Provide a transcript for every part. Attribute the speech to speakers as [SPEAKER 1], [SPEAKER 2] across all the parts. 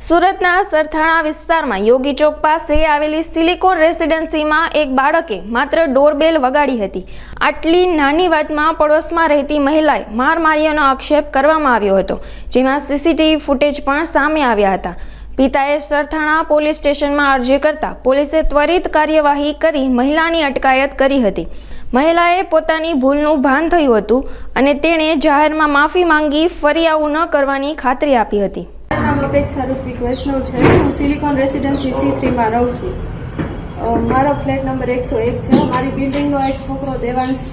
[SPEAKER 1] સુરતના સરથાણા વિસ્તારમાં યોગી ચોક પાસે આવેલી સિલિકોન રેસિડેન્સીમાં એક બાળકે માત્ર ડોરબેલ વગાડી હતી. આટલી નાની વાતમાં પડોશમાં રહેતી મહિલાએ માર માર્યાનો આક્ષેપ કરવામાં આવ્યો હતો, જેમાં સીસીટીવી ફૂટેજ પણ સામે આવ્યા હતા. પિતાએ સરથાણા પોલીસ સ્ટેશનમાં અરજી કરતા પોલીસે ત્વરિત કાર્યવાહી કરી મહિલાની અટકાયત કરી હતી. મહિલાએ પોતાની ભૂલનું ભાન થયું હતું અને તેણે જાહેરમાં માફી માંગી ફરી આવું ન કરવાની ખાતરી આપી હતી.
[SPEAKER 2] નામ અપેક્ષા ઋત્વિક વૈષ્ણવ છે. હું સિલિકોન રેસિડેન્સી C3 માં રહું છું. મારો ફ્લેટ નંબર 101 છે. મારી બિલ્ડિંગનો એક છોકરો દેવાંશ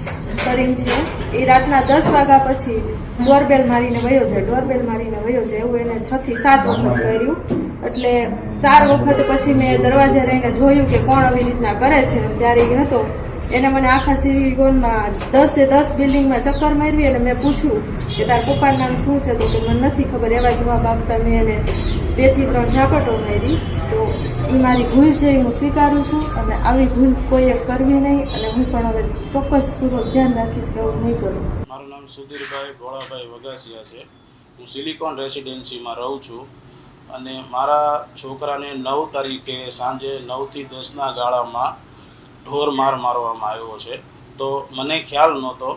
[SPEAKER 2] કરીને છે. એ રાતના 10 વાગ્યા પછી ડોરબેલ મારીને વયો છે. એવું એને 6 થી 7 વખત કર્યું. એટલે 4 વખત પછી મેં દરવાજે રહીને જોયું કે કોણ આવી રીતના કરે છે. ત્યારે એ હતો એને મને આખા સિલિકોનમાં 10 બિલ્ડિંગમાં ચક્કર મારવી અને મેં પૂછ્યું કે તાર પપ્પાનું નામ શું છે, તો કે મને નથી ખબર. એવા જવાબ આપતા મેં એને 2 થી 3 ઝાપટો મારી. તો એ મારી ભૂલ છે, એ હું સ્વીકારું છું અને આવી ભૂલ કોઈએ કરવી નહીં અને હું પણ હવે ચોક્કસ પૂર્વક ધ્યાન રાખીશ કે એવું નહીં કરું.
[SPEAKER 3] મારું નામ સુધીરભાઈ ભોળાભાઈ વગાસિયા છે. હું સિલિકોન રેસિડેન્સીમાં રહું છું અને મારા છોકરાને 9 તારીખે સાંજે 9 થી 10ના ગાળામાં ઢોર માર મારવામાં આવ્યો છે. તો મને ખ્યાલ નહોતો.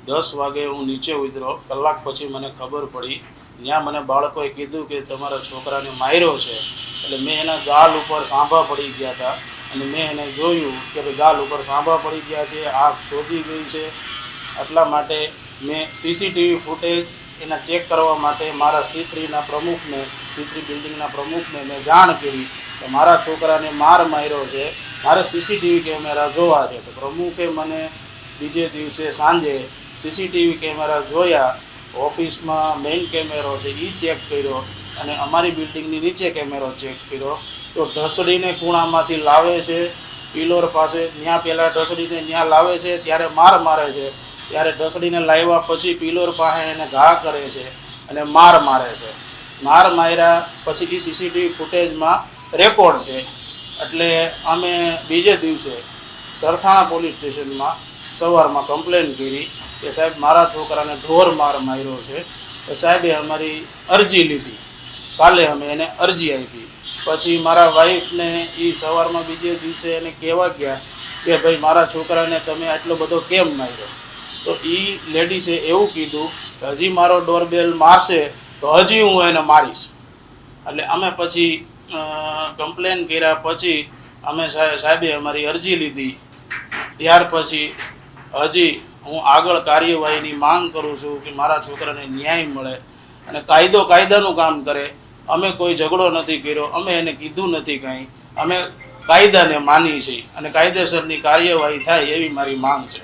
[SPEAKER 3] 10 વાગે હું નીચે ઉતર્યો, કલાક પછી મને ખબર પડી. ત્યાં મને બાળકોએ કીધું કે તમારા છોકરાને માર્યો છે. એટલે મેં એના ગાલ ઉપર સાંભા પડી ગયા હતા અને મેં એને જોયું કે ભાઈ ગાલ ઉપર સાંભા પડી ગયા છે, આંખ સોજી ગઈ છે. એટલા માટે મેં સીસીટીવી ફૂટેજ એના ચેક કરવા માટે મારા C3ના પ્રમુખને, C3 બિલ્ડિંગના પ્રમુખને મેં જાણ કરી કે મારા છોકરાને માર માર્યો છે, મારે સીસીટીવી કેમેરા જોવા છે. તો પ્રમુખે મને બીજે દિવસે સાંજે સીસીટીવી કેમેરા જોયા. ઓફિસમાં મેઇન કેમેરો છે એ ચેક કર્યો અને અમારી બિલ્ડિંગની નીચે કેમેરો ચેક કર્યો. તો ઢસડીને ખૂણામાંથી લાવે છે, પિલોર પાસે ત્યાં પહેલાં ઢસડીને ત્યાં લાવે છે, ત્યારે માર મારે છે. ત્યારે ઢસડીને લાવ્યા પછી પિલોર પાસે એને ઘા કરે છે અને માર મારે છે. માર માર્યા પછી એ સીસીટીવી ફૂટેજમાં રેકોર્ડ છે. એટલે અમે બીજે દિવસે સરથાણા પોલીસ સ્ટેશનમાં સવારમાં કમ્પ્લેન કરી કે સાહેબ મારા છોકરાને ઢોર માર માર્યો છે. તો સાહેબે અમારી અરજી લીધી. કાલે અમે એને અરજી આપી. પછી મારા વાઈફને એ સવારમાં બીજે દિવસે એને કહેવા ગયા કે ભાઈ મારા છોકરાને તમે આટલો બધો કેમ માર્યો. તો એ લેડીસે એવું કીધું કે હજી મારો ડોરબેલ મારશે તો હજી હું એને મારીશ. એટલે અમે પછી કમ્પ્લેન કર્યા પછી અમે સાહેબે અમારી અરજી લીધી. ત્યાર પછી હજી હું આગળ કાર્યવાહીની માંગ કરું છું કે મારા છોકરાને ન્યાય મળે અને કાયદો કાયદાનું કામ કરે. અમે કોઈ ઝઘડો નથી કર્યો, અમે એને કીધું નથી કાંઈ. અમે કાયદાને માની છીએ અને કાયદેસરની કાર્યવાહી થાય એવી મારી માંગ છે.